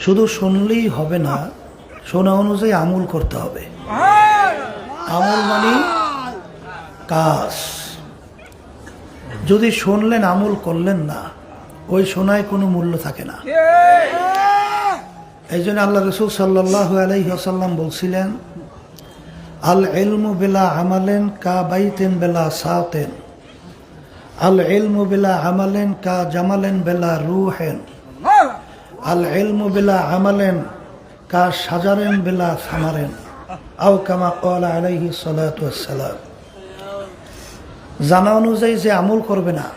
শুধু শুনলেই হবে না, শোনা অনুযায়ী আমল করতে হবে। আমল মানে কাজ। যদি শুনলেন আমল করলেন না, ওই শোনায় কোনো মূল্য থাকে না। এই জন্য আল্লাহ রসুল সাল্লাল্লাহু আলাইহি ওয়াসাল্লাম বলছিলেন, আল ইলমু বিলা আমালেন কা বাইতেন বেলা সাতেন, আল ইলমু বিলা আমালেন কা জামালেন বেলা রুহেন, আল ইলমু বিলা আমালেন কা সাজারেন বেলা সামারেন, আও কামা ক্বালা আলাইহি সাল্লাতু ওয়াসসালাম। জানা অনুযায়ী যে আমল করবে না,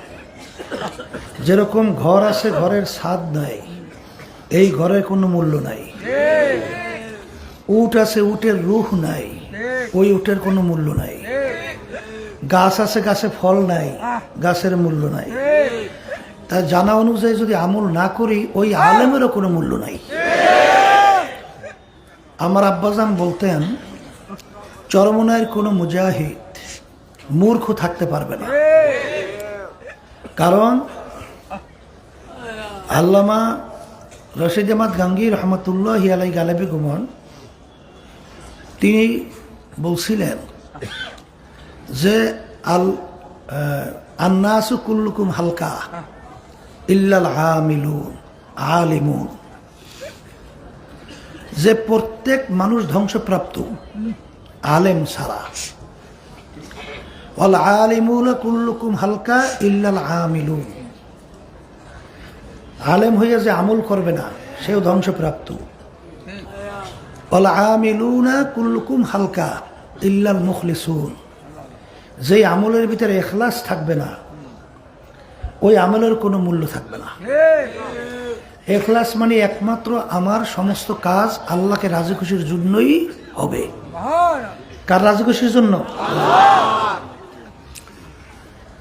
যেরকম ঘর আছে ঘরের ছাদ নাই, এই ঘরের কোনো মূল্য নাই। উট আছে উটের রূহ নাই, ওই উটের কোনো মূল্য নাই। গাছ আছে গাছে ফল নাই, গাছের মূল্য নাই। তা জানা অনুযায়ী যদি আমল না করি, ওই আলেমেরও কোনো মূল্য নাই। আমার আব্বাজান বলতেন, চরমনায়ের কোনো মুজাহিদ মূর্খ থাকতে পারবে না। কারণ আল্লামা রশিদ আহমদ গাঙ্গী রহমতুল্লাহি আলাইহি গালেবে গুমন তিনি বলছিলেন যে আন্নাসু কুল্লুকুম হালকা ইল্লাল আমিলুন আলিমুন, যে প্রত্যেক মানুষ ধ্বংসপ্রাপ্ত আলেম ছাড়া। ওয়াল আলিমুনা কুল্লুকুম হালকা ইল্লাল আমিলুন, আলেম হইয়া যে আমল করবে না সেও ধ্বংসপ্রাপ্ত। ওয়াল আমিলুনা কুল্লুকুম হালকা ইল্লাল মুখলিসুন, যে আমলের ভিতরে ইখলাস থাকবে না, ওই আমলের কোনো মূল্য থাকবে না। ইখলাস মানে একমাত্র আমার সমস্ত কাজ আল্লাহকে রাজি খুশির জন্যই হবে। কার রাজি খুশির জন্য?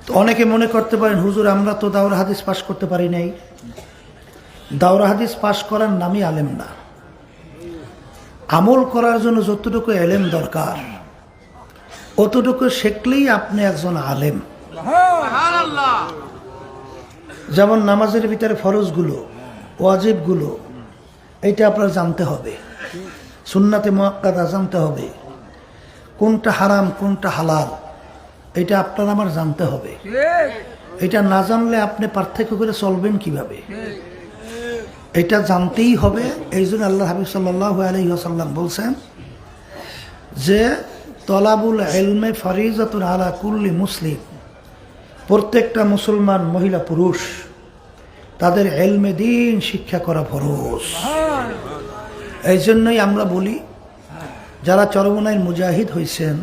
তো অনেকে মনে করতে পারেন, হুজুর আমরা তো দাওরা হাদিস পাশ করতে পারি নাই। দাওরা হাদিস পাশ করার নামই আলেম না। আমল করার জন্য যতটুকু এলেম দরকার, অতটুকু শিখলেই আপনি একজন আলেম। যেমন নামাজের ভিতরে ফরজগুলো, ওয়াজিবগুলো, এটা আপনার জানতে হবে। সুন্নাতে মুআক্কাদা জানতে হবে। কোনটা হারাম কোনটা হালাল, এটা আপনার আমার জানতে হবে। এটা না জানলে আপনি পার্থক্য করে চলবেন কিভাবে? এটা জানতেই হবে। এই জন্য আল্লাহ হাবিব সাল্লাল্লাহু আলাইহি ওয়াসাল্লাম বলছেন যে তলাবুল ইলমে ফরিজাতুন আলা কুল্লি মুসলিম, প্রত্যেকটা মুসলমান মহিলা পুরুষ তাদের ইলমে দ্বীন শিক্ষা করা ফরজ। এই জন্যই আমরা বলি, যারা চরমনায়ের মুজাহিদ হয়েছেন,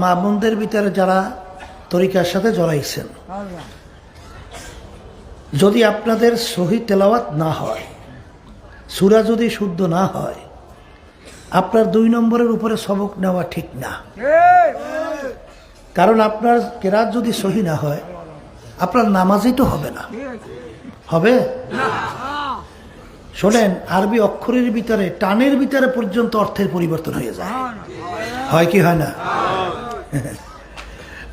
মা বোনদের ভিতরে যারা তরিকার সাথে জড়াইছেন, যদি আপনাদের সহি তেলাওয়াত না হয়, সূরা যদি শুদ্ধ না হয়, আপনার 2 নম্বরের উপরে সবক নেওয়া ঠিক না। কারণ আপনার কেরাত যদি সহি না হয়, আপনার নামাজই তো হবে না। হবে? শোনেন, আরবি অক্ষরের ভিতরে টানের ভিতরে পর্যন্ত অর্থের পরিবর্তন হয়ে যায়। হয় কি হয় না?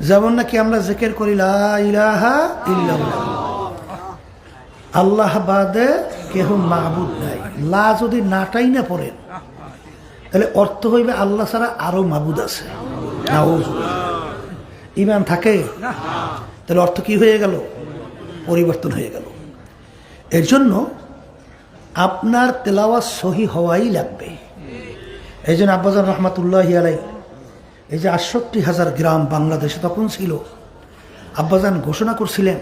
যেমন নাকি আমরা জিকির করি লা ইলাহা ইল্লাল্লাহ, আল্লাহ বাদে কেহ মাবুদ নাই। লা যদি নাটাই না পড়েন, তাহলে অর্থ হইবে আল্লাহ ছাড়া আরো মাবুদ আছে। ইমান থাকে? তাহলে অর্থ কি হয়ে গেল? পরিবর্তন হয়ে গেল। এর জন্য আপনার তেলাওয়াত সহি হওয়াই লাগবে। এই জন্য আব্বাজান রহমাতুল্লাহি আলাইহি, এই যে ৬৮,০০০ গ্রাম বাংলাদেশে তখন ছিল, আব্বাজান ঘোষণা করছিলেন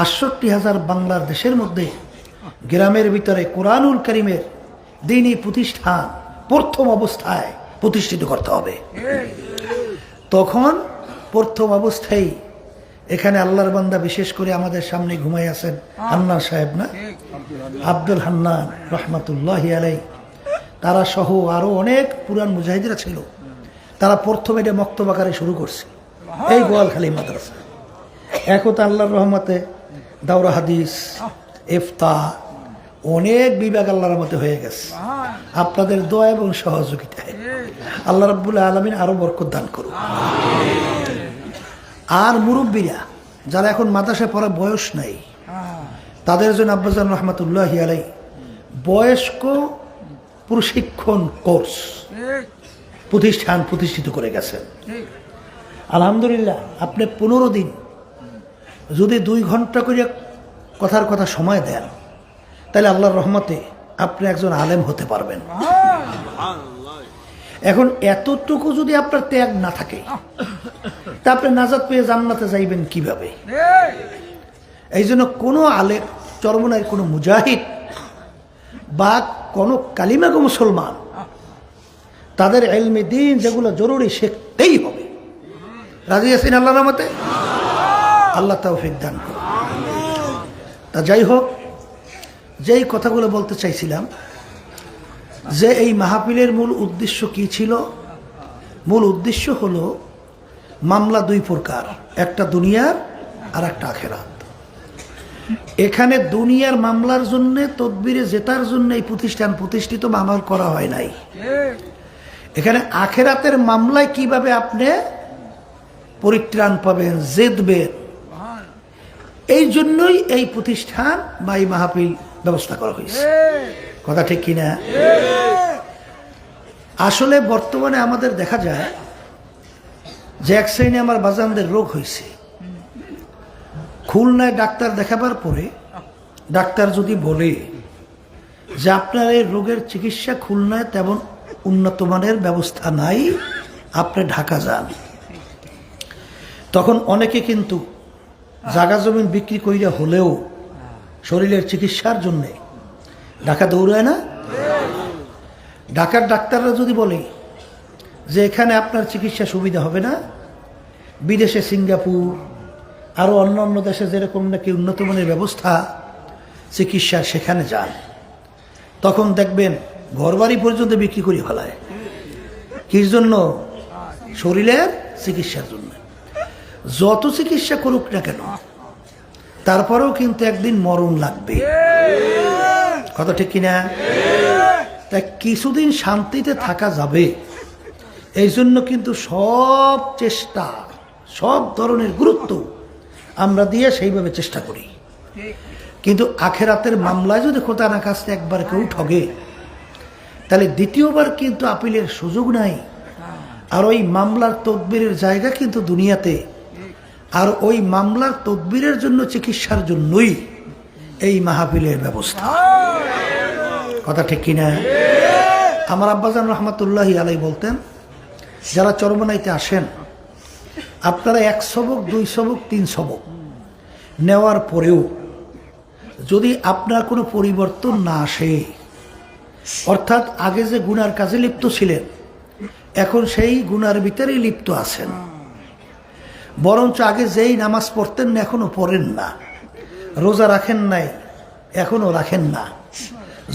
৬৮,০০০ বাংলার দেশের মধ্যে গ্রামের ভিতরে কোরআনুল কারীমের দ্বীনী প্রতিষ্ঠান প্রথম অবস্থায় প্রতিষ্ঠিত করতে হবে। তখন প্রথম অবস্থায় এখানে আল্লাহর বান্দা, বিশেষ করে আমাদের সামনে ঘুমাই আছেন হান্নান সাহেব, না আব্দুল হান্নান রহমাতুল্লাহি আলাইহি, তারা সহ আরো অনেক পুরান মুজাহিদরা ছিল। তারা প্রথমে এটা মক্তব আকারে শুরু করছে, এই গোয়ালখালী মাদ্রাসা। এখন তো আল্লাহর রহমতে দাওরা হাদিস, ইফতা, অনেক বিভাগ আল্লাহর রহমতে হয়ে গেছে। আপনাদের দোয়া এবং সহযোগিতায় আল্লাহ রাব্বুল আলামিন আরো বরকত দান করুন। আর মুরব্বীরা যারা এখন মাদ্রাসায় পড়ার বয়স নাই, তাদের জন্য আব্বাজান রহমাতুল্লাহি আলাইহি বয়স্ক প্রশিক্ষণ কোর্স প্রতিষ্ঠান প্রতিষ্ঠিত করে গেছেন। আলহামদুলিল্লাহ, আপনি 15 দিন যদি 2 ঘন্টা করে কথার কথা সময় দেন, তাহলে আল্লাহর রহমতে আপনি একজন আলেম হতে পারবেন। এখন এতটুকু যদি আপনার ত্যাগ না থাকে, তা আপনি নাজাত পেয়ে জান্নাতে যাইবেন কিভাবে? এই জন্য কোনো আলেম, চরমনায় কোনো মুজাহিদ বা কোনো কালিমাগো মুসলমান, তাদের ইলমে দ্বীন যেগুলো জরুরি শিখতেই হবে। রাজি আছেন আল্লাহর রহমতে? আল্লাহ তৌফিক দান করুন। তা যাই হোক, যেই কথাগুলো বলতে চাইছিলাম যে এই মাহফিলের মূল উদ্দেশ্য কি ছিল? মূল উদ্দেশ্য হলো মামলা 2 প্রকার, একটা দুনিয়ার আর একটা আখেরাত। এখানে দুনিয়ার মামলার জন্য, তদবিরে জেতার জন্য এই প্রতিষ্ঠান প্রতিষ্ঠিত, মামলা করা হয় নাই। এখানে আখেরাতের মামলায় কিভাবে আপনি পরিত্রাণ পাবেন, জেতবেন, এই জন্যই এই প্রতিষ্ঠান বা এই মাহফিল ব্যবস্থা করা হয়েছে। কথা ঠিক কিনা? আসলে বর্তমানে আমাদের দেখা যায় যে এক শ্রেণী আমার বাজানদের রোগ হয়েছে, খুলনায় ডাক্তার দেখাবার পরে ডাক্তার যদি বলে যে আপনার এই রোগের চিকিৎসা খুলনায় তেমন উন্নত মানের ব্যবস্থা নাই, আপনি ঢাকা যান, তখন অনেকে কিন্তু জায়গা জমিন বিক্রি কইরা হলেও শরীরের চিকিৎসার জন্যে ঢাকা দৌড়ায় না? ঢাকার ডাক্তাররা যদি বলে যে এখানে আপনার চিকিৎসা সুবিধা হবে না, বিদেশে সিঙ্গাপুর আরও অন্য অন্য দেশে যেরকম নাকি উন্নত মানের ব্যবস্থা চিকিৎসার, সেখানে যান, তখন দেখবেন ঘরবাড়ি পর্যন্ত বিক্রি করে ফেলায়। কির জন্য? শরীরের চিকিৎসার জন্য। যত চিকিৎসা করুক না কেন, তারপরেও কিন্তু একদিন মরণ লাগবে। কথা ঠিক কিনা? তাই কিছুদিন শান্তিতে থাকা যাবে, এই জন্য কিন্তু সব চেষ্টা, সব ধরনের গুরুত্ব আমরা দিয়ে সেইভাবে চেষ্টা করি। কিন্তু আখেরাতের মামলায় যদি খোদা না কাছে একবার কেউ ঠগে, তাহলে দ্বিতীয়বার কিন্তু আপিলের সুযোগ নাই। আর ওই মামলার তদবিরের জায়গা কিন্তু দুনিয়াতে, আর ওই মামলার তদবিরের জন্য, চিকিৎসার জন্যই এই মাহফিলের ব্যবস্থা। কথা ঠিক কিনা? আমার আব্বাজান রহমতুল্লাহি আলাই বলতেন, যারা চরমনাইতে আসেন, আপনারা 1 সবক 2 সবক 3 সবক নেওয়ার পরেও যদি আপনার কোনো পরিবর্তন না আসে, অর্থাৎ আগে যে গুনার কাজে লিপ্ত ছিলেন, এখন সেই গুনার ভিতরেই লিপ্ত আছেন, বরঞ্চ আগে যেই নামাজ পড়তেন না এখনো পড়েন না, রোজা রাখেন নাই এখনো রাখেন না,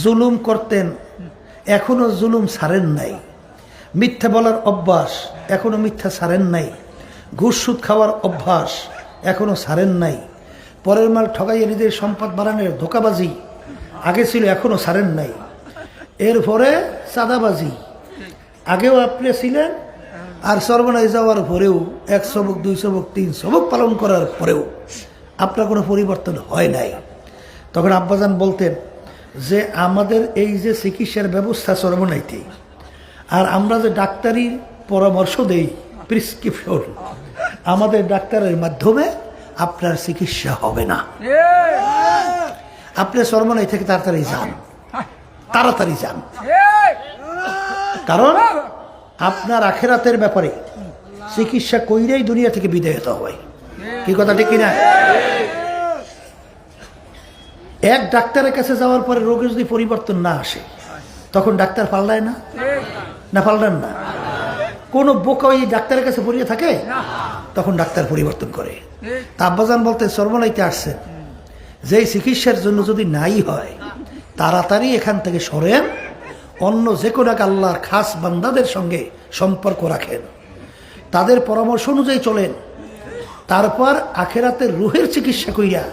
জুলুম করতেন এখনো জুলুম ছাড়েন নাই, মিথ্যা বলার অভ্যাস এখনো মিথ্যা ছাড়েন নাই, ঘুষ সুদ খাওয়ার অভ্যাস এখনো ছাড়েন নাই, পরের মাল ঠগাইয়ে নিজের সম্পদ বাড়ানোর ধোকাবাজি আগে ছিল এখনো ছাড়েন নাই, এরপরে চাঁদাবাজি আগেও আপনি ছিলেন, আর সর্বনাশ যাওয়ার পরেও 1 সবক 2 সবক 3 সবক পালন করার পরেও আপনার কোনো পরিবর্তন হয় নাই। তখন আব্বাজান বলতেন যে আমাদের এই যে চিকিৎসার ব্যবস্থা চরমনাইতে, আর আমরা যে ডাক্তারি পরামর্শ দেই, প্রেসক্রিপশন, আমাদের ডাক্তারের মাধ্যমে আপনার চিকিৎসা হবে না। আপনি চরমনাই থেকে তাড়াতাড়ি যান, তাড়াতাড়ি যান, কারণ আপনার আখেরাতের ব্যাপারে চিকিৎসা কইরেই দুনিয়া থেকে বিদায় হতে হয়। কি কথা ঠিক কিনা? এক ডাক্তারের কাছে যাওয়ার পরে রোগের যদি পরিবর্তন না আসে, তখন ডাক্তার পাল্টায় না? না পাল্টান না? কোন বোকা ওই ডাক্তারের কাছে পড়িয়ে থাকে? তখন ডাক্তার পরিবর্তন করে। তা আব্বাজান বলতে চরমনাইতে আসছেন, যেই চিকিৎসার জন্য যদি নাই হয়, তাড়াতাড়ি এখান থেকে সরেন, অন্য যে কোনো এক আল্লাহর খাস বান্দাদের সঙ্গে সম্পর্ক রাখেন, তাদের পরামর্শ অনুযায়ী চলেন, তারপর আখেরাতের রুহের চিকিৎসা কইরা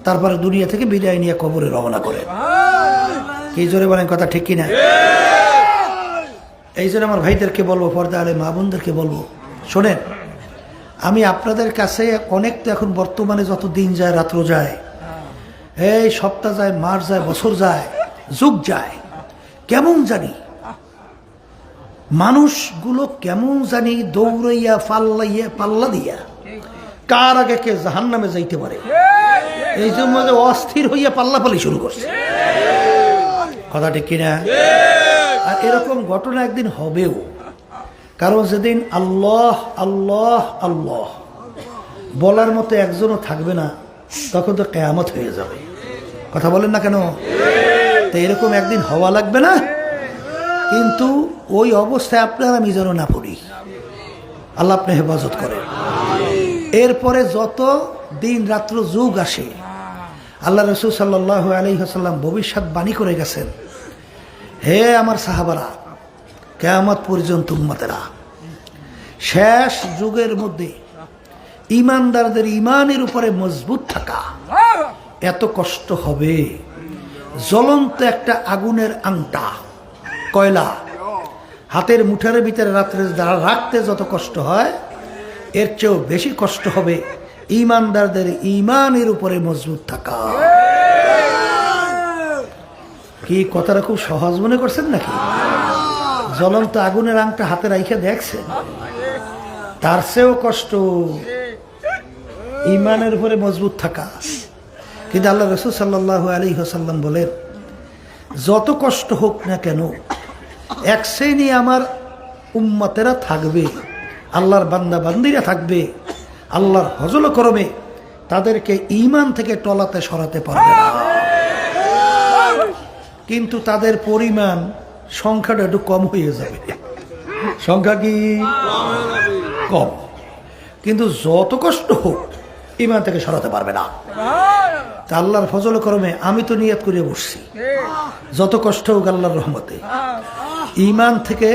তারপরে দুনিয়া থেকে বিদায় নিয়ে কবরে রওনা করেন। কি জোরে বলেন, কথা ঠিক কিনা? এই জন্য আমার ভাইদেরকে বলবো, পর্দা আলে মা বোনদেরকে বলবো, শোনেন, আমি আপনাদের কাছে অনেক, তো এখন বর্তমানে যত দিন যায় রাত্র যায়, এই সপ্তাহ যায়, মাস যায়, বছর যায়, যুগ যায়, কেমন জানি মানুষগুলো কেমন জানি দৌড়াইয়া পাল্লা দিয়া কার আগে কে জাহান্নামে যাইতে পারে এই জন্য অস্থির হইয়া পাল্লাপাল্লি শুরু করছে। কথা ঠিক কিনা? আর এরকম ঘটনা একদিন হবেও, কারণ যেদিন আল্লাহ আল্লাহ আল্লাহ বলার মতো একজনও থাকবে না, তখন তো কিয়ামত হয়ে যাবে। কথা বলেন না কেন? তো এরকম একদিন হওয়া লাগবে না, কিন্তু ওই অবস্থায় আপনার আমি যেন না পড়ি। আল্লাহ আপনি হেফাজত করেন। এরপরে যত দিন রাত্র যুগ আসে, আল্লাহ রসুল সাল্লাল্লাহু আলাইহি ওয়াসাল্লাম ভবিষ্যৎবাণী করে গেছেন, হে আমার সাহাবারা, কিয়ামত পর্যন্ত উম্মতেরা, শেষ যুগের মধ্যে ঈমানদারদের ঈমানের উপরে মজবুত থাকা এত কষ্ট হবে, জ্বলন্ত একটা আগুনের আংটা কয়লা হাতের মুঠার ভিতরে রাত্রে রাখতে যত কষ্ট হয়, এর চেয়েও বেশি কষ্ট হবে ঈমানদারদের ঈমানের উপরে মজবুত থাকা। কি কথাটা খুব সহজ মনে করছেন নাকি? জ্বলন্ত আগুনের আংটা হাতে রাইখে দেখছেন, তার চেয়েও কষ্ট ঈমানের উপরে মজবুত থাকা। কিন্তু আল্লাহ রাসূল সাল্লাল্লাহু আলাইহি ওয়াসাল্লাম বলেন, যত কষ্ট হোক না কেন, এক শ্রেণী আমার উম্মতেরা থাকবে, আল্লাহর বান্দা বান্দিরা থাকবে, আল্লাহর ফজল করমে তাদেরকে ঈমান থেকে টলাতে সরাতে পারবে না, কিন্তু তাদের পরিমাণ সংখ্যাটা একটু কম হয়ে যাবে। সংখ্যা কি কম, কিন্তু যত কষ্ট হোক ঈমান থেকে সরাতে পারবে না। তা আল্লাহর ফজল করমে আমি তো নিয়ত করে বসছি, যত কষ্ট হোক আল্লাহর রহমতে ঈমান থেকে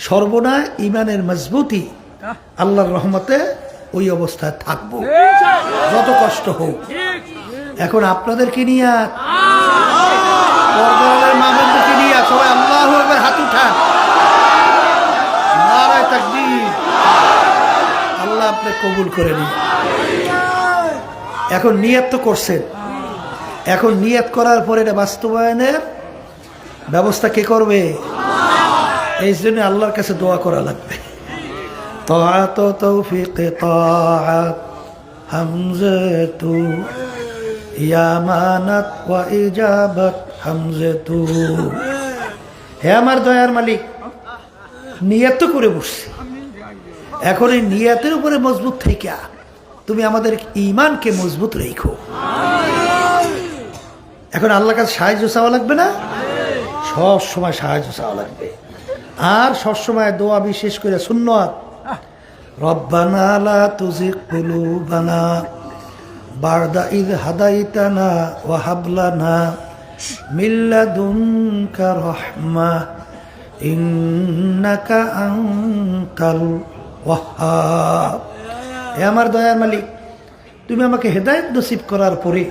সর্বনা, ঈমানের মজবুতি আল্লাহর রহমতে ওই অবস্থায় থাকবো, যত কষ্ট হোক। এখন আপনাদেরকে নিয়ে মামুনকে নিয়ে সবাই আল্লাহু আকবার হাত উঠান, নারায়ে তাকবীর। আল্লাহ আপনি কবুল করে নিন। এখন নিয়ত তো করছেন, এখন নিয়ত করার পরে এটা বাস্তবায়নের ব্যবস্থা কে করবে? এই জন্য আল্লাহর কাছে দোয়া করা লাগবে। তাআত তৌফিক তাআত হামজাতু ইয়ামানাত ওয়া ইজাবাত হামজাতু। হে আমার দয়ার মালিক, নিয়ত করে বসছি, এখন এই নিয়তের উপরে মজবুত থেকে তুমি আমাদের ঈমানকে মজবুত রেখো। এখন আল্লাহর কাছে সাহায্য চাওয়া লাগবে না? সব সময় সাহায্য চাওয়া লাগবে। আর সব সময় দোয়া, বিশেষ করে সুন্নাত, রব্বানা লা তুজিগ কুলুবানা বা'দা ইয হাদাইতানা ওয়া হাব লানা মিন লাদুনকা রাহমাহ ইন্নাকা আনতাল ওয়াহ্হাব। হে আমার দয়ার মালিক, তুমি আমাকে হেদায়েত নসিব করার পরে,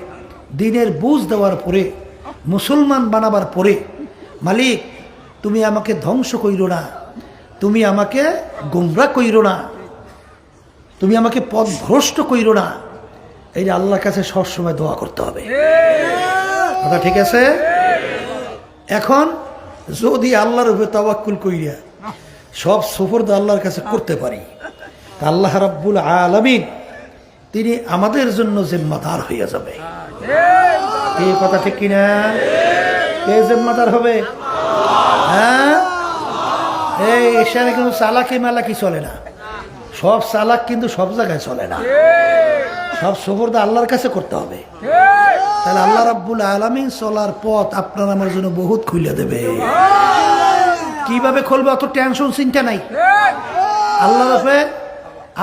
দ্বীনের বুঝ দেওয়ার পরে, মুসলমান বানাবার পরে, মালিক তুমি আমাকে ধ্বংস কইরো না, তুমি আমাকে গোমরা কইরো না, তুমি আমাকে পথভ্রষ্ট কইরো না। এই যে আল্লাহর কাছে সবসময় দোয়া করতে হবে। কথা ঠিক আছে? এখন যদি আল্লাহর উপরে তাওয়াক্কুল কইরা সব সুফরদ আল্লাহর কাছে করতে পারি, আল্লাহ রাব্বুল আলামিন তিনি আমাদের জন্য জিম্মাদার হয়ে যাবে। এই কথা ঠিক কিনা? কে জিম্মাদার হবে? হ্যাঁ, এই এখানে কিন্তু চালাকি মেলাকি চলে না, সব চালাক কিন্তু সব জায়গায় চলে না, সব সুফরদ আল্লাহর কাছে করতে হবে। তাহলে আল্লাহ রাব্বুল আলামিন চলার পথ আপনার আমার জন্য বহুত খুলে দেবে। কিভাবে খুলবে অত টেনশন চিন্তা নাই, আল্লাহর উপরে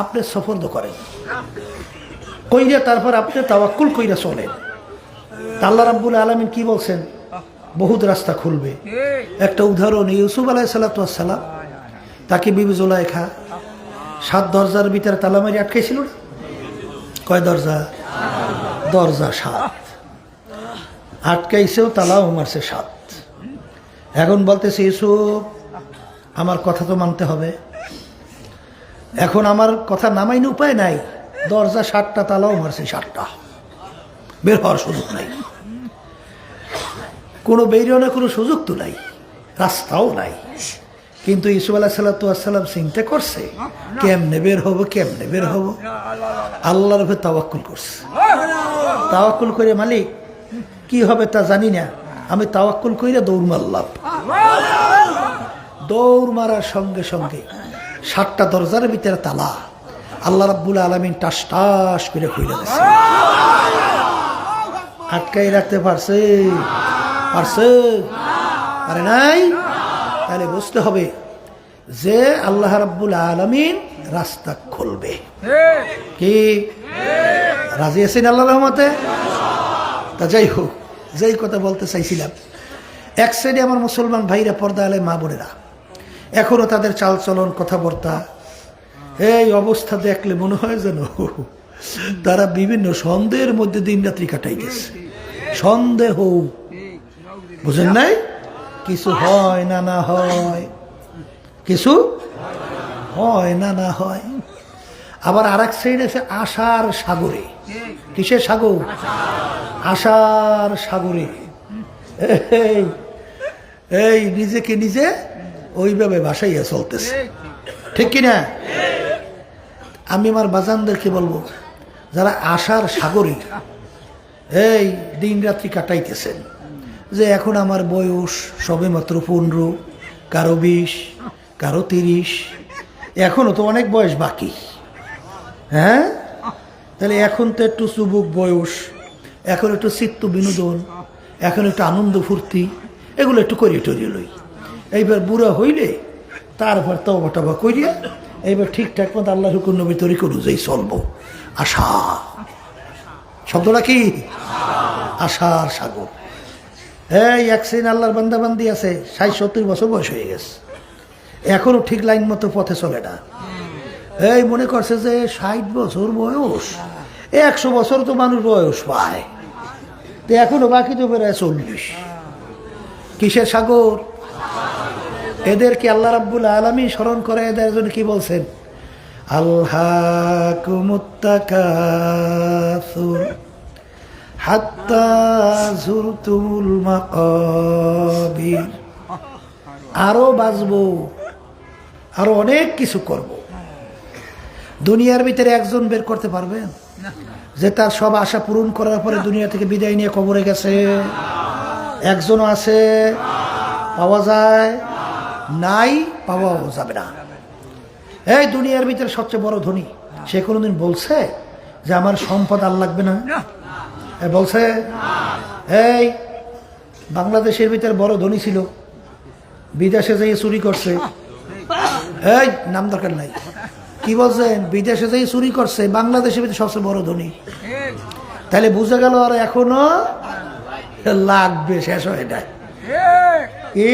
আপনি সফরদ করেন কইরা, তারপর আপনি তাওয়াক্কুল কইরা চলেন। আল্লাহ রাব্বুল আলামিন কি বলছেন? বহুত রাস্তা খুলবে। একটা উদাহরণ, ইউসুফ আলাইহিস সালাম, তাকে বিবি জুলাইখা 7 দরজার ভিতরে তালা মারি আটকাইছিল না? কয় দরজা? দরজা 7 আটকাইছেও, তালাও মারছে 7। এখন বলতেছে, ইউসুফ আমার কথা তো মানতে হবে, এখন আমার কথা নামাইনি উপায় নাই, দরজা 7টা, তালাও মারছে 7টা, বের হওয়ার সুযোগ নাই। কোনো বেরোনোর কোনো সুযোগ তো নাই, রাস্তাও নাই। কিন্তু ইউসুফ আলাইহিসসালাম চিন্তা করছে কেমনে বের হবো, কেমনে বের হবো। আল্লাহর উপর তাওয়াক্কুল করছে। তাওয়াক্কুল করে মালিক কি হবে তা জানি না, আমি তাওয়াক্কুল কইরা দৌড় মারলাম। দৌড় মারার সঙ্গে সঙ্গে 7টা দরজার ভিতরে তালা আল্লাহ রাব্বুল আলামিন টাস টাস করে খুলে দিয়েছে। আটকাই রাখতে পারছে? পারে নাই? তাহলে বুঝতে হবে যে আল্লাহ রাব্বুল আলামিন রাস্তা খুলবে। কি রাজি আছেন আল্লাহর রহমতে? তা যাই হোক, যেই কথা বলতে চাইছিলাম, এক সাইডে আমার মুসলমান ভাইরা, পর্দা আলে মা বোনেরা, এখনো তাদের চালচলন কথাবার্তা এই অবস্থা দেখলে মনে হয় যেন তারা বিভিন্ন সন্দেহের মধ্যে দিন রাত্রি কাটাই গেছে। সন্দেহ, বুঝেন নাই? কিছু হয় না না হয়, কিছু হয় না না হয়। আবার আর এক সাইড আছে আশার সাগরে। কিসের সাগর? আশার সাগরে এই নিজেকে নিজে ওইভাবে ভাসাইয়া চলতেছে, ঠিক কিনা? আমি আমার বাজানদেরকে বলবো, যারা আশার সাগরে এই দিন রাত্রি কাটাইতেছেন, যে এখন আমার বয়স সবে মাত্র 15, কারো 20, কারো 30, এখনো তো অনেক বয়স বাকি। হ্যাঁ, তাহলে এখন তো একটু যুবক বয়স, এখন একটু চিত্ত বিনোদন, এখন একটু আনন্দ ফুর্তি, এগুলো একটু করিয়ে টরিয়ে লই। এইবার বুড়া হইলে তারপর তওবা টবা করিয়া এইবার ঠিকঠাক মতো আল্লাহর হুকুম নবী তরিকা অনুযায়ী চলবো। আশা শব্দটা কি? আশার সাগর। এই এক শ্রেণী আল্লাহর বান্দাবান্দি আছে 60-70 বছর বয়স হয়ে গেছে, এখনো ঠিক লাইন মতো পথে চলে না। এই মনে করছে যে 60 বছর বয়স, 100 বছর তো মানুষ বয়স পায়, তো এখনো বাকি তো বেড়ায় 40। কিসের সাগর? এদেরকে আল্লাহ রাব্বুল আলামিন স্মরণ করে এদের জন্য কি বলছেন? আলহাকুমুত তাকাসুর হাত্তা যুরতুমুল মাকাবির। আরো বাঁচবো, আরো অনেক কিছু করব। দুনিয়ার ভিতরে একজন বের করতে পারবেন যে তার সব আশা পূরণ করার পরে দুনিয়া থেকে বিদায় নিয়ে কবরে গেছে? একজনও আছে? পাওয়া যায়? নাই, পাওয়াও যাবে না। এই দুনিয়ার ভিতরে সবচেয়ে বড় ধনী, সে কোনোদিন বলছে যে আমার সম্পদ আর লাগবে না? বলছে? এই বাংলাদেশের ভিতরে বড় ধনী ছিল, বিদেশে যাই চুরি করছে। এই নাম দরকার নাই, কি বলছেন? বিদেশে যাই চুরি করছে, বাংলাদেশের ভিতরে সবচেয়ে বড় ধনী। তাহলে বুঝে গেল আর এখনো লাগবে, শেষ হয় না। কি?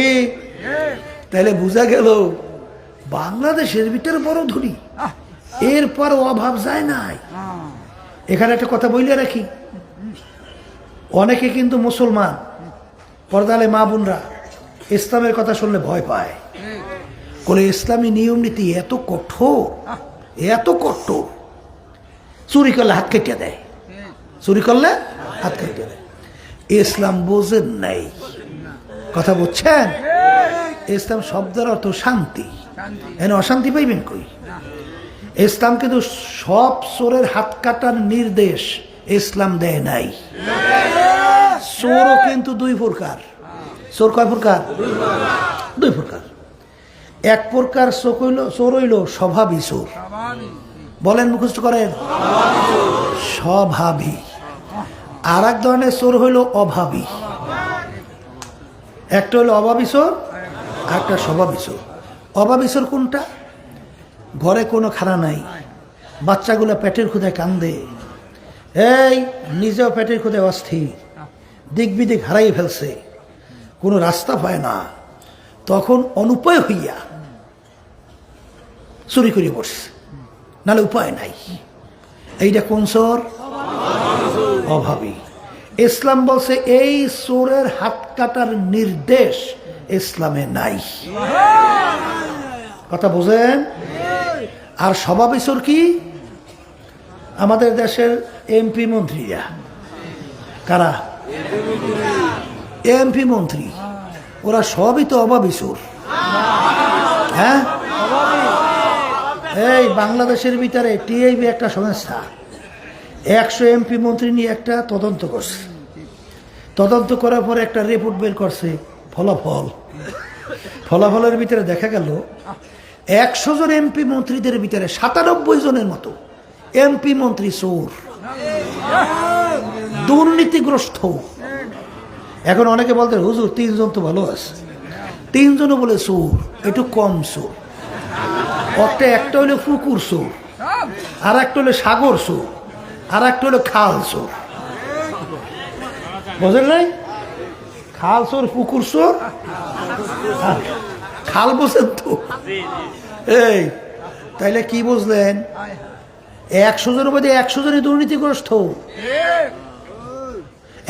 তাহলে বুঝা গেল বাংলাদেশের ভিতরে বড় ধনী, এরপর অভাব যায় নাই। এখানে একটা কথা বইলে রাখি, অনেকে কিন্তু মুসলমান পর্দালে মা বোনরা ইসলামের কথা শুনলে ভয় পায়, বলে ইসলামী নিয়ম নীতি এত কঠোর, এত কঠোর, চুরি করলে হাত কেটে দেয়, চুরি করলে হাত কেটে দেয়। ইসলাম বোঝেন নাই, কথা বুঝছেন? ইসলাম শব্দের অর্থ শান্তি, এনে অশান্তি পাইবেন কই? ইসলাম কিন্তু সব চোরের হাত কাটার নির্দেশ ইসলাম দেয় নাই। চোরও কিন্তু 2 প্রকার। চোর কয় প্রকার? 2 প্রকার। এক প্রকার চোর হইল স্বভাবী চোর। বলেন, মুখস্থ করেন। স্বভাবী। আর এক ধরনের চোর হইল অভাবী। একটা হইল অভাবী চোর, আর একটা স্বভাবী চোর। অভাবী চোর কোনটা? ঘরে কোনো খানা নাই, বাচ্চাগুলো পেটের ক্ষুধায় কান্দে, এই নিজেও পেটের ক্ষুধায় অস্থির, দিক বিদিক হারাই ফেলছে, কোনো রাস্তা পায় না, তখন অনুপায় হইয়া চুরি করে বসছে, নাহলে উপায় নাই। এইটা কোন চোর? অভাবী। ইসলাম বলছে এই চোরের হাত কাটার নির্দেশ ইসলামে নাই। কথা বোঝেন? আর স্বভাবী চোর কি? আমাদের দেশের এমপি মন্ত্রীরা। কারা? এমপি মন্ত্রী ওরা সবই তো অভাবী চোর। হ্যাঁ, এই বাংলাদেশের ভিতরে টিআইবি একটা সংস্থা 100 এমপি মন্ত্রী নিয়ে একটা তদন্ত করছে। তদন্ত করার পরে একটা রিপোর্ট বের করছে, ফলাফলের ভিতরে দেখা গেল 100 জন এমপি মন্ত্রীদের ভিতরে 97 জনের মতো এমপি মন্ত্রী চোর, দুর্নীতিগ্রস্ত। এখন অনেকে বলতে হুজুর 3 জন তো ভালো আছে, 3 জনও বলে চোর, একটু কম চোর। একটা হলো পুকুর চোর, আর একটা হলো সাগর চোর, আর একটা হলো খাল চোর। বুঝলেন নাই? খাল চোর, পুকুর চোর, খাল বুঝেন তো? এই তাইলে কি বুঝলেন? 100 জনের মধ্যে 100 জনই দুর্নীতিগ্রস্ত।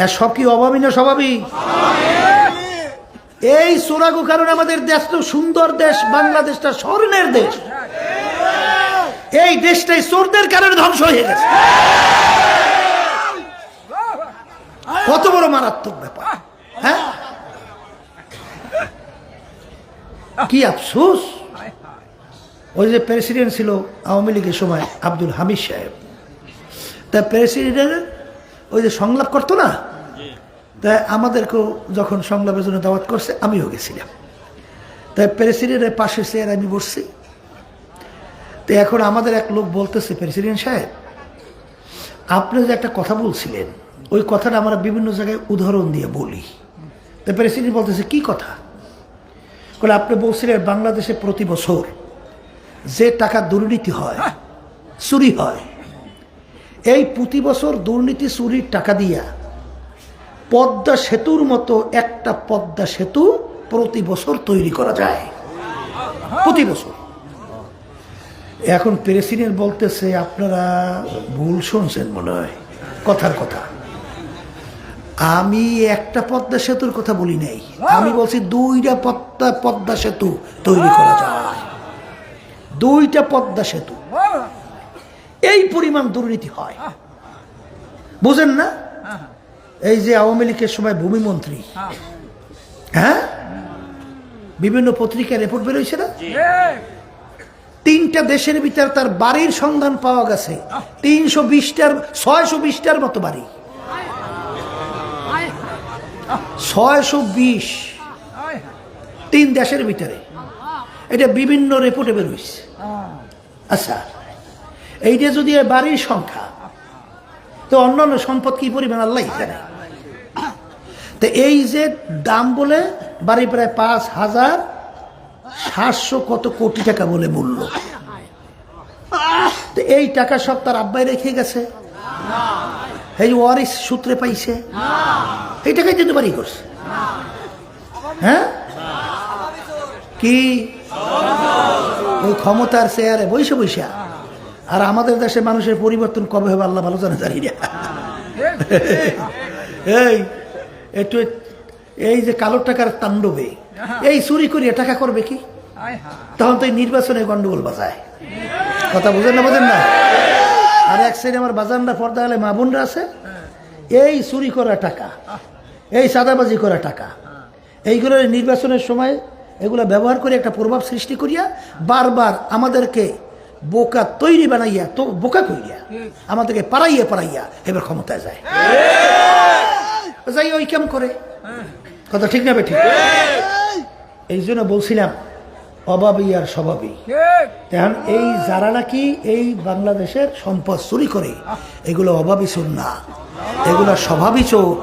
এর সব কি অভাবী না স্বভাবী? এই চোরাগু কারণে আমাদের দেশ তো সুন্দর দেশ, বাংলাদেশটা স্বর্ণের দেশ। এই দেশটাই চোরদের কারণে ধ্বংস হয়ে গেছে। কত বড় মারাত্মক ব্যাপার! হ্যাঁ, কি আফসোস। ওই যে প্রেসিডেন্ট ছিল আওয়ামী লীগের সময় আব্দুল হামিদ সাহেব, তা প্রেসিডেন্ট ওই যে সংলাপ করতো না, তাই আমাদেরকেও যখন সংলাপের জন্য দাওয়াত করছে আমিও গেছিলাম। তাই প্রেসিডেন্টের পাশে চেয়ার আমি বসছি। তো এখন আমাদের এক লোক বলতেছে, প্রেসিডেন্ট সাহেব আপনি যে একটা কথা বলছিলেন, ওই কথাটা আমরা বিভিন্ন জায়গায় উদাহরণ দিয়ে বলি। তো প্রেসিডেন্ট বলতেছে, কি কথা? বলে আপনি বলছিলেন বাংলাদেশে প্রতি বছর যে টাকা দুর্নীতি হয়, চুরি হয়, এই প্রতি বছর দুর্নীতি চুরির টাকা দিয়া পদ্মা সেতুর মতো একটা পদ্মা সেতু প্রতি বছর তৈরি করা যায়, প্রতি বছর। এখন প্রেসিডেন্ট বলতেছে, আপনারা ভুল শুনছেন মনে হয়, কথার কথা। আমি একটা পদ্মা সেতুর কথা বলি নাই, আমি বলছি 2টা পদ্মা সেতু তৈরি করা যায়, 2টা পদ্মা সেতু। এই পরিমাণ দুর্নীতি হয়, বুঝেন না? এই যে আওয়ামী লীগের সময় ভূমিমন্ত্রী, হ্যাঁ, বিভিন্ন পত্রিকায় রিপোর্ট বেরোইছে না, 3টা দেশের ভিতরে তার বাড়ির সন্ধান পাওয়া গেছে 620টার মতো বাড়ি, 620, 3 দেশের ভিতরে। এটা বিভিন্ন রিপোর্টে বেরোইছে। আচ্ছা, এইটা যদি বাড়ির সংখ্যা, তো অন্যান্য সম্পদ কি পরিমাণ আল্লাহ জানে। তো এই যে দাম বলে বাড়ি প্রায় 5,700 কত কোটি টাকা বলে মূল্য। তো এই টাকা সব তার আব্বাই রেখে গেছে, এই ওয়ারিস সূত্রে পাইছে, এই টাকাই দিতে বাড়ি করছে। হ্যাঁ, কি ওই ক্ষমতার চেয়ারে বৈশা বৈশা। আর আমাদের দেশে মানুষের পরিবর্তন কবে হবে আল্লাহ ভালো জানে, জানি না। এই একটু এই যে কালো টাকার তাণ্ডবে, এই চুরি করিয়া টাকা করবে কি? তখন তো এই নির্বাচনে গন্ডগোল বাজায়। কথা বুঝেন না, বোঝেন না? আর এক সাইডে আমার বাজানরা পর্দা হলে মা বোনরা আছে, এই চুরি করা টাকা, এই চাঁদাবাজি করা টাকা, এইগুলো নির্বাচনের সময় এগুলো ব্যবহার করে একটা প্রভাব সৃষ্টি করিয়া বারবার আমাদেরকে বোকা তৈরি বানাইয়া, তো বোকা করিয়া আমাদেরকে পাড়াইয়া এবার ক্ষমতায় যায়, যাই ওই কেম করে। কথা ঠিক না বেঠিক? এই জন্য বলছিলাম অভাবী আর স্বভাবী। এখন এই যারা নাকি এই বাংলাদেশের সম্পদ চুরি করে, এগুলো অভাবী চোর না, এগুলো স্বভাবী চোর।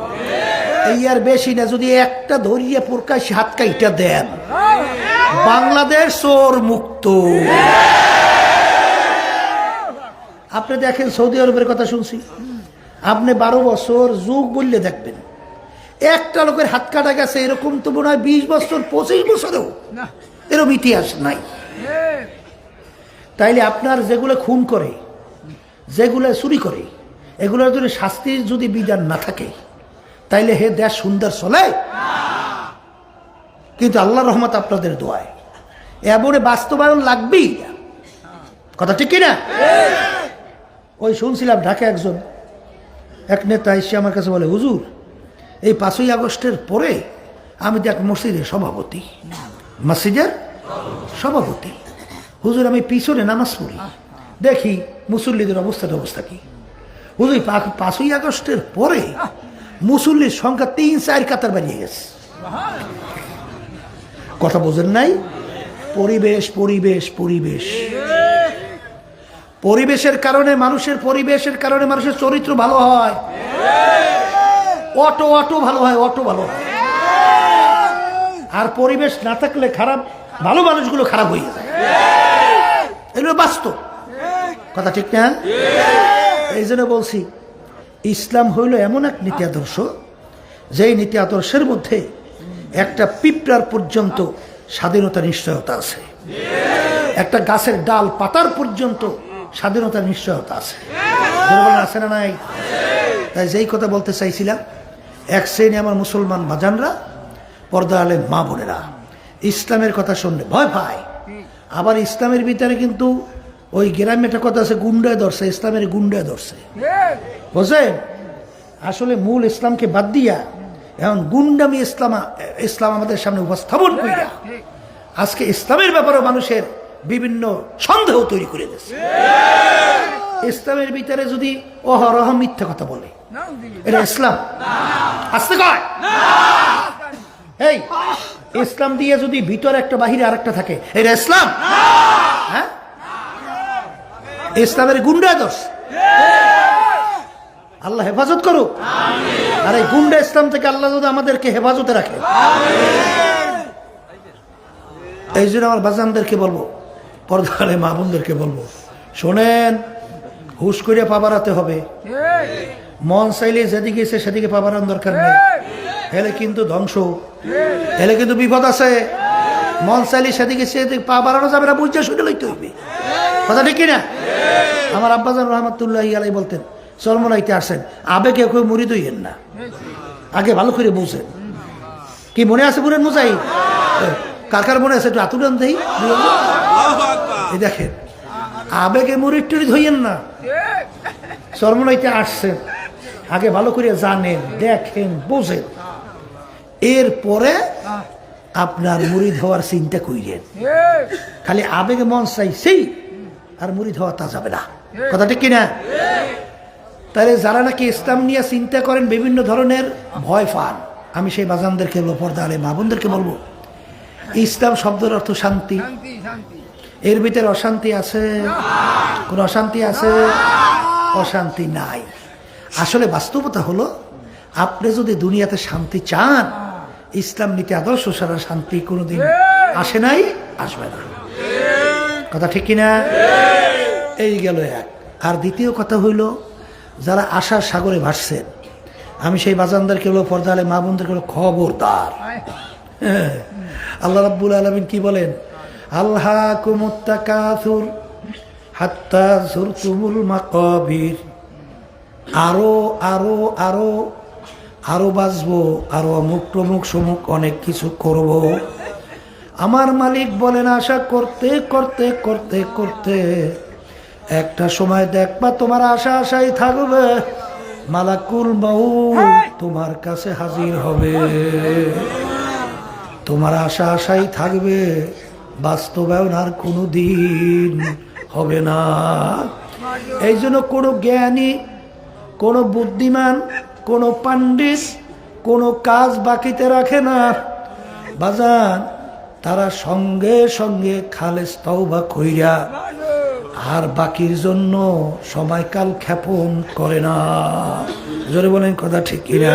এই আর বেশি না, যদি একটা ধরিয়ে প্রকাশ হাত কাইটা দেন, বাংলাদেশ চোর মুক্ত। আপনি দেখেন সৌদি আরবের কথা শুনছি, আপনি 12 বছর যুগ বললে দেখবেন একটা লোকের হাত কাটা গেছে, এরকম তো মনে হয় 20 বছর 25 বছরেও এরকম ইতিহাস নাই। তাইলে আপনার যেগুলো খুন করে, যেগুলো চুরি করে, এগুলোর যদি শাস্তির যদি বিধান না থাকে, তাইলে হে দেশ সুন্দর চলে। কিন্তু আল্লাহর রহমত আপনাদের দোয়ায় এমন বাস্তবায়ন লাগবেই। কথা ঠিক কিনা? ওই শুনছিলাম ঢাকা এক নেতা এসে আমার কাছে বলে, হুজুর এই 5ই আগস্টের পরে আমি দেখ মসজিদের সভাপতি, মসজিদের সভাপতি। হুজুর আমি পিছনে নামাজ পড়ি, দেখি মুসল্লিদের অবস্থা কি। হুজুর 5ই আগস্টের পরে মুসল্লির সংখ্যা 3-4 কাতার বাড়িয়ে গেছে। কথা বোঝেন নাই? পরিবেশ পরিবেশ পরিবেশ পরিবেশের কারণে মানুষের চরিত্র ভালো হয়, অটো ভালো হয়, অটো ভালো হয়। আর পরিবেশ না থাকলে খারাপ, ভালো মানুষগুলো খারাপ হয়ে যায়। এগুলো বাস্তব কথা, ঠিক না? এই জন্য বলছি ইসলাম হইল এমন এক নীতি আদর্শ, যেই নীতি আদর্শের মধ্যে একটা পিঁপড়ার পর্যন্ত স্বাধীনতার নিশ্চয়তা আছে, একটা গাছের ডাল পাতার পর্যন্ত স্বাধীনতার নিশ্চয়তা আছে। আছে না নাই? তাই যেই কথা বলতে চাইছিলাম, এক শ্রেণী আমার মুসলমান বাজানরা, পর্দা আলেম মা বোনেরা, ইসলামের কথা শুনলে ভয় পায়। আবার ইসলামের ভিতরে কিন্তু ওই গ্রামে একটা কথা আছে, গুন্ডায় ধরছে, ইসলামের গুন্ডায় ধরছে, বুঝলেন? আসলে মূল ইসলামকে বাদ দিয়া এখন গুন্ডামি ইসলাম আমাদের সামনে উপস্থাপন করিয়া আজকে ইসলামের ব্যাপারে মানুষের বিভিন্ন সন্দেহ তৈরি করে দিয়েছে। ইসলামের ভিতরে যদি অহরহ মিথ্যা কথা বলে, এটা ইসলাম? আসতে কয় এই ইসলাম দিয়ে যদি ভিতরে একটা বাহিরে আরেকটা থাকে, এটা ইসলাম? হ্যাঁ, ইসলামের গুন্ডা দোষ। আল্লাহ হেফাজত করুক। আর এই গুন্ডা ইসলাম থেকে আল্লাহ যদি আমাদেরকে হেফাজতে রাখে। এই জন্য আমার বাজানদেরকে বলবো, পর্দারে মা বোনদেরকে বলবো, শোনেন, হুশ করে পা বাড়াতে হবে। মন চাইলে যেদিকে এসে সেদিকে পা বাড়ানোর দরকার নেই, এলে কিন্তু ধ্বংস, এলে কিন্তু বিপদ আছে। মন চাইলে সেদিকে সেদিকে পা বাড়ানো যাবে না, বুঝতে শুনে লইতে হইবে। কথা ঠিক কিনা? আমার আব্বাজান রহমতুল্লাহ আলাই বলতেন, চরমনাইতে আসেন, আবেগে কেউ মুড়ি দইয়েন না, আগে ভালো করে বুঝেন। কি মনে আছে বুড়েন মুজাই? কাকার মনে আছে? একটু আতুরান দেই। এই দেখেন, আবেগে মুড়ি টুড়ি ধইয়েন না। চরমনাইতে আসছেন, আগে ভালো করে জানেন, দেখেন, বোঝেন, এরপরে আপনার মুড়ি ধোয়ার চিন্তা করিলেন। খালি আবেগে মন চাইছেই আর মুড়ি ধোয়া তা যাবে না। কথা ঠিক কিনা? তাহলে যারা নাকি ইসলাম নিয়ে চিন্তা করেন, বিভিন্ন ধরনের ভয় পান, আমি সেই বাজানদেরকে বলবো, পর্দা আলে মা বোনদেরকে বলবো, ইসলাম শব্দের অর্থ শান্তি। এর ভিতরে অশান্তি আছে? কোন অশান্তি আছে? অশান্তি নাই। আসলে বাস্তবতা হলো, আপনি যদি দুনিয়াতে শান্তি চান, ইসলাম নীতি আদর্শ ছাড়া শান্তি কোনোদিন আসে নাই, আসবে না। কথা ঠিক কিনা? এই গেল এক। আর দ্বিতীয় কথা হইল, যারা আশার সাগরে ভাসছেন, আমি সেই বাজানদেরকে হলো, পর্দা আলে মা বোনদেরকে হলো, খবরদার। আল্লাহ রাব্বুল আলামিন কি বলেন? আলহাকুমুত তাকাসুর হাত্তা যুরতুমুল মাকাবির। আরো আরো আরো আরো বাঁচবো, আরো অমুক প্রমুখ সমুক অনেক কিছু করব। আমার মালিক বলেন, আশা করতে করতে করতে করতে একটা সময় দেখবা তোমার আশা আশাই থাকবে, মালাকুল মাউত তোমার কাছে হাজির হবে। তোমার আশা আশাই থাকবে, বাস্তবায়ন আর কোনো দিন হবে না। এই জন্য কোনো জ্ঞানী, কোনো বুদ্ধিমান, কোনো পণ্ডিত কোনো কাজ বাকিতে রাখে না বাজান। তারা সঙ্গে সঙ্গে খালেস তওবা কইরা আর বাকির জন্য সময়কাল ক্ষেপণ করে না। জোরে বলেন কথা ঠিক কিনা?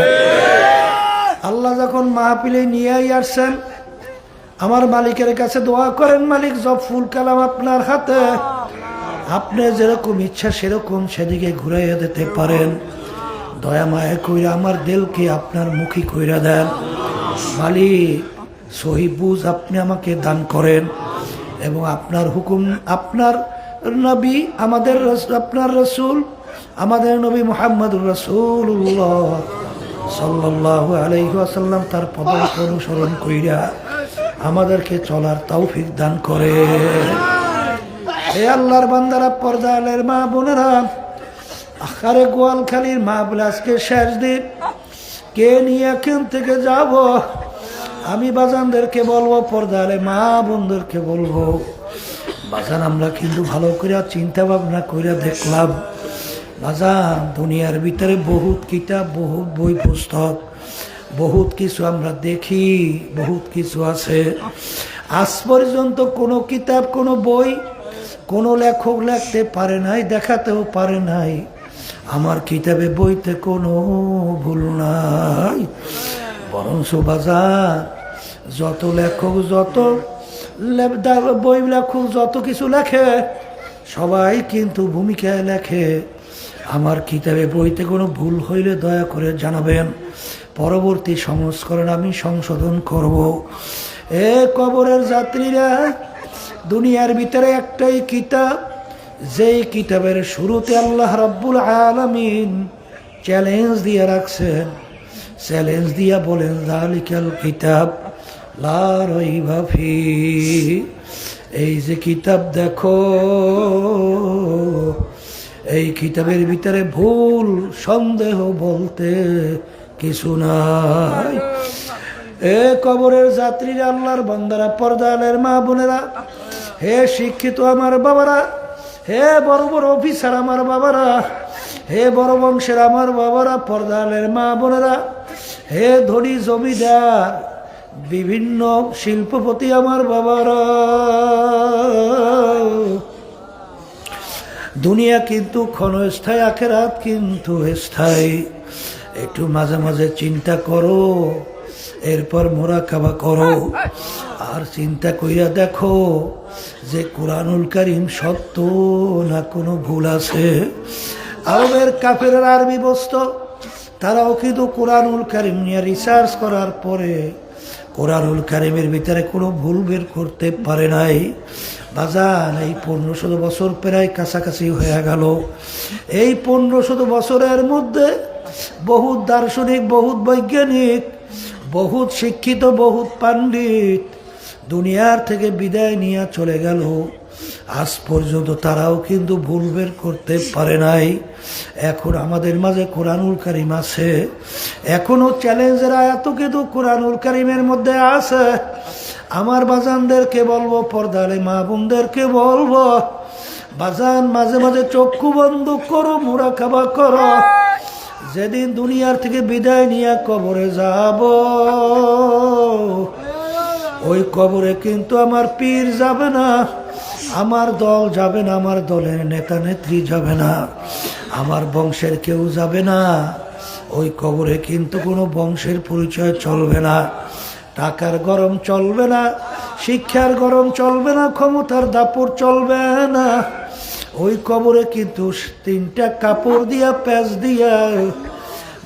আল্লাহ যখন মাহফিলে নিয়ে আসছেন, আমার মালিকের কাছে দোয়া করেন, মালিক সব ফুল কালাম আপনার হাতে, আপনি যেরকম ইচ্ছা সেরকম সেদিকে ঘুরাইয়া দিতে পারেন। দয়া মায়া কইরা আমার দিলকে আপনার মুখী কইরা দেন। মালিক সহি বুঝ আপনি আমাকে দান করেন, এবং আপনার হুকুম, আপনার নবী আমাদের, আপনার রসুল আমাদের নবী মুহাম্মদুর রাসূলুল্লাহ সাল্লাল্লাহু আলাইহি ওয়াসাল্লাম তার পথ অনুসরণ কইরা আমাদেরকে চলার তৌফিক দান করে। হে আল্লাহর বান্দারা, পর্দা আলের মা বোনেরা, আখারে গোয়ালখালীর মাহফিল আজকে শেষ দিন, কে নিয়ে এখান থেকে যাব? আমি বাজানদেরকে বলবো, পর্দারে মা বোনদেরকে বলবো, বাজান আমরা কিন্তু ভালো করে চিন্তা ভাবনা করে দেখলাম, বাজান দুনিয়ার ভিতরে বহুত কিতাব, বহুত বই পুস্তক, বহুত কিছু আমরা দেখি, বহুত কিছু আছে। আজ পর্যন্ত কোনো কিতাব, কোনো বই, কোনো লেখক লিখতে পারে নাই, দেখাতেও পারে নাই আমার কিতাবে বইতে কোনো ভুল নাই। বরঞ্চ বাজার যত লেখক, যত বই লেখক, যত কিছু লেখে, সবাই কিন্তু ভূমিকায় লেখে। আমার কিতাবে বইতে কোনো ভুল হইলে দয়া করে জানাবেন, পরবর্তী সংস্করণ আমি সংশোধন করব। এ কবরের যাত্রীরা, দুনিয়ার ভিতরে একটাই কিতাব, যেই কিতাবের শুরুতে আল্লাহ রাব্বুল আলামিন চ্যালেঞ্জ দিয়ে রাখছেন। চ্যালেঞ্জ দিয়া বলেন, যালিকাল কিতাব লা রাইবা ফীহি, এই যে কিতাব দেখো, এই কিতাবের ভিতরে ভুল সন্দেহ বলতে কিছু নাই। এ কবরের যাত্রীরা, আল্লাহর বান্দারা, পর্দালের মা বোনেরা, হে শিক্ষিত আমার বাবারা, হে বড় বড় অফিসার আমার বাবারা, হে বড় বংশের আমার বাবারা, পর্দালের মা বোনেরা, হে ধনী জমিদার, বিভিন্ন শিল্পপতি আমার বাবারা, দুনিয়া কিন্তু ক্ষণস্থায়ী, আখেরাত কিন্তু স্থায়ী। একটু মাঝে মাঝে চিন্তা করো, এরপর মোরাকাবা করো, আর চিন্তা কইরা দেখো যে কোরআনুল কারীম সত্য না কোনো ভুল আছে। আরবের কাফেররা, আরবি বস্ত, তারাও কিন্তু কোরআনুল কারীম নিয়ে রিসার্চ করার পরে কোরআনুল কারীমের ভিতরে কোনো ভুল বের করতে পারে নাই। বাজান এই 1500 বছর প্রায় কাছাকাছি হয়ে গেল। এই 1500 বছরের মধ্যে বহুত দার্শনিক, বহুত বৈজ্ঞানিক, বহুত শিক্ষিত, বহুত পণ্ডিত দুনিয়ার থেকে বিদায় নিয়ে চলে গেল। আজ পর্যন্ত তারাও কিন্তু ভুল বের করতে পারে নাই। এখন আমাদের মাঝে কোরআনুল কারীম আছে, এখনো চ্যালেঞ্জের আয়াত কিন্তু কোরআনুল কারীমের মধ্যে আছে। আমার বাজানদেরকে বলবো, পর্দালে মা বোনদেরকে বলবো, বাজান মাঝে মাঝে চক্ষু বন্ধ করো, মুরাকাবা করো। যেদিন দুনিয়ার থেকে বিদায় নিয়ে কবরে যাব, ওই কবরে কিন্তু আমার পীর যাবে না, আমার দল যাবে না, আমার দলের নেতা নেত্রী যাবে না, আমার বংশের কেউ যাবে না। ওই কবরে কিন্তু কোনো বংশের পরিচয় চলবে না, টাকার গরম চলবে না, শিক্ষার গরম চলবে না, ক্ষমতার দাপড় চলবে না। ওই কবরে কিন্তু 3টা কাপড় দিয়া, প্যাচ দিয়া,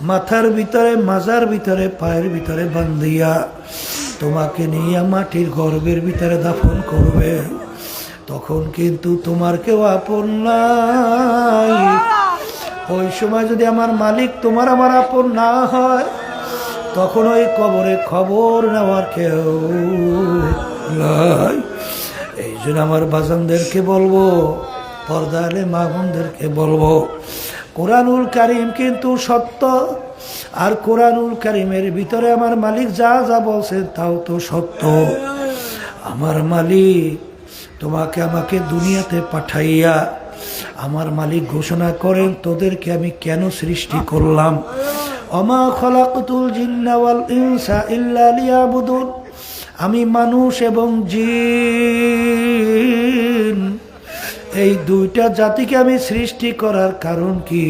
মাথার ভিতরে, মাজার ভিতরে, পায়ের ভিতরে বান্ধিয়া তোমাকে নিয়ে মাটির গর্ভের ভিতরে দাফন করবে। তখন কিন্তু তোমার কেউ আপন নাই। ওই সময় যদি আমার মালিক তোমার আমার আপন না হয়, তখন ওই কবরে খবর নেওয়ার কেউ নাই। এই জন্য আমার বাজানদেরকে বলবো, পর্দালে মা বোনদেরকে বলবো, কোরআনুল কারীম কিন্তু সত্য। আর কোরআনুল কারীমের ভিতরে আমার মালিক যা যা বলছেন তাও তো সত্য। আমার মালিক তোমাকে আমাকে দুনিয়াতে পাঠাইয়া আমার মালিক ঘোষণা করেন, তোদেরকে আমি কেন সৃষ্টি করলাম। ওমা খলাকতুল জিন্না ওয়াল ইনসা ইল্লা লিয়াবুদুন, আমি মানুষ এবং জিন এই 2টা জাতিকে আমি সৃষ্টি করার কারণ কি?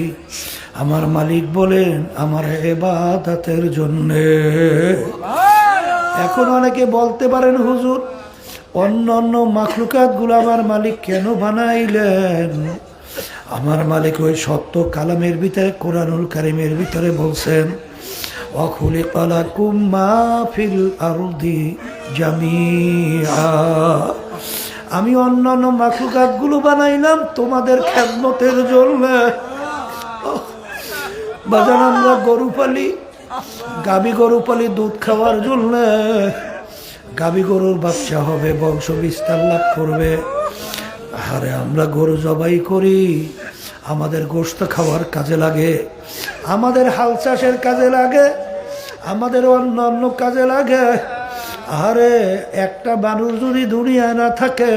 আমার মালিক বলেন আমার ইবাদতের জন্য। এখন অনেকে বলতে পারেন, হুজুর অন্য অন্য মাখলুকাত গুলো আমার মালিক কেন বানাইলেন? আমার মালিক ওই সত্য কালামের ভিতরে, কোরআনুল কারীমের ভিতরে বলছেন, ওয়াখুলিকা লাকুম মা ফিল আরদি জামিআ, আমি অন্যান্য মাখলুকাত গুলো বানাইলাম তোমাদের খেদমতের জন্য। বাজান আমরা গরু পালি, গাবি গরু পালি দুধ খাওয়ার জন্য। গাবি গরুর বাচ্চা হবে, বংশ বিস্তার লাভ করবে। আরে আমরা গরু জবাই করি, আমাদের গোশত খাওয়ার কাজে লাগে, আমাদের হাল চাষের কাজে লাগে, আমাদের অন্য অন্য কাজে লাগে। আরে একটা মানুষ যদি দুনিয়ায় না থাকে,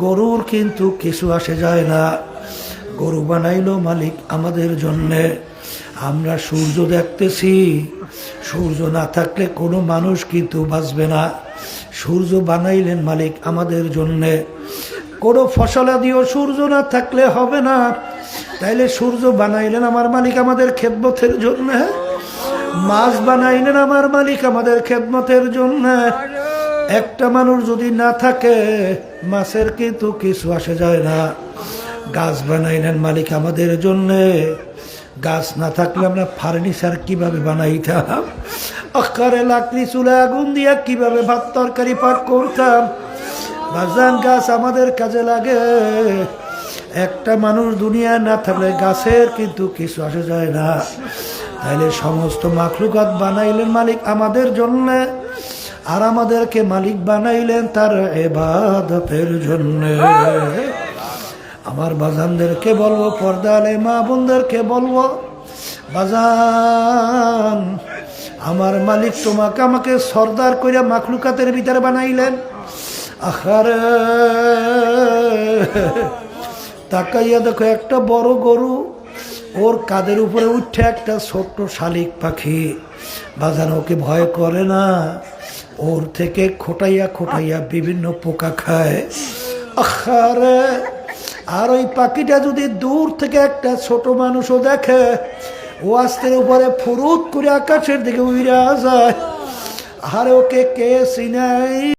গরুর কিন্তু কিছু আসে যায় না। গরু বানাইলো মালিক আমাদের জন্যে। আমরা সূর্য দেখতেছি, সূর্য না থাকলে কোনো মানুষ কিন্তু বাঁচবে না। সূর্য বানাইলেন মালিক আমাদের জন্যে। কোনো ফসলাদিও সূর্য না থাকলে হবে না, তাইলে সূর্য বানাইলেন আমার মালিক আমাদের খেদমতের জন্য। মাছ বানাইলেন আমার মালিক আমাদের খেদমতের জন্য। একটা মানুষ যদি না থাকে, মাছের কিন্তু কিছু আসে যায় না। গাছ বানাইলেন মালিক আমাদের জন্য। গাছ না থাকলে আমরা ফার্নিচার কিভাবে বানাইতাম, আকারে লাকড়ি চুলা আগুন দিয়া কিভাবে ভাত তরকারি পাক করতাম। বাজান গাছ আমাদের কাজে লাগে। একটা মানুষ দুনিয়ায় না থাকলে গাছের কিন্তু কিছু আসে যায় না। তাইলে সমস্ত মাখলুকাত বানাইলেন মালিক আমাদের জন্য, আর আমাদেরকে মালিক বানাইলেন তার ইবাদতের জন্য। আমার বাজানদেরকে বলবো, পর্দালে মা বোনদেরকে বলবো, বাজান আমার মালিক তোমাকে আমাকে সর্দার কইরা মাখলুকাতের ভিতরে বানাইলেন। আহারে তাকাইয়া দেখো একটা বড় গরু, ওর কাদের উপরে উঠে একটা ছোট্ট শালিক পাখি। বাজান ওকে ভয় করে না, ওর থেকে খোটাইয়া খোটাইয়া বিভিন্ন পোকা খায়। আহারে আর ওই পাখিটা যদি দূর থেকে একটা ছোট মানুষও দেখে, ও আস্তের উপরে ফুরুত করে আকাশের দিকে উড়ে যায়। আর ওকে কে চিনাই।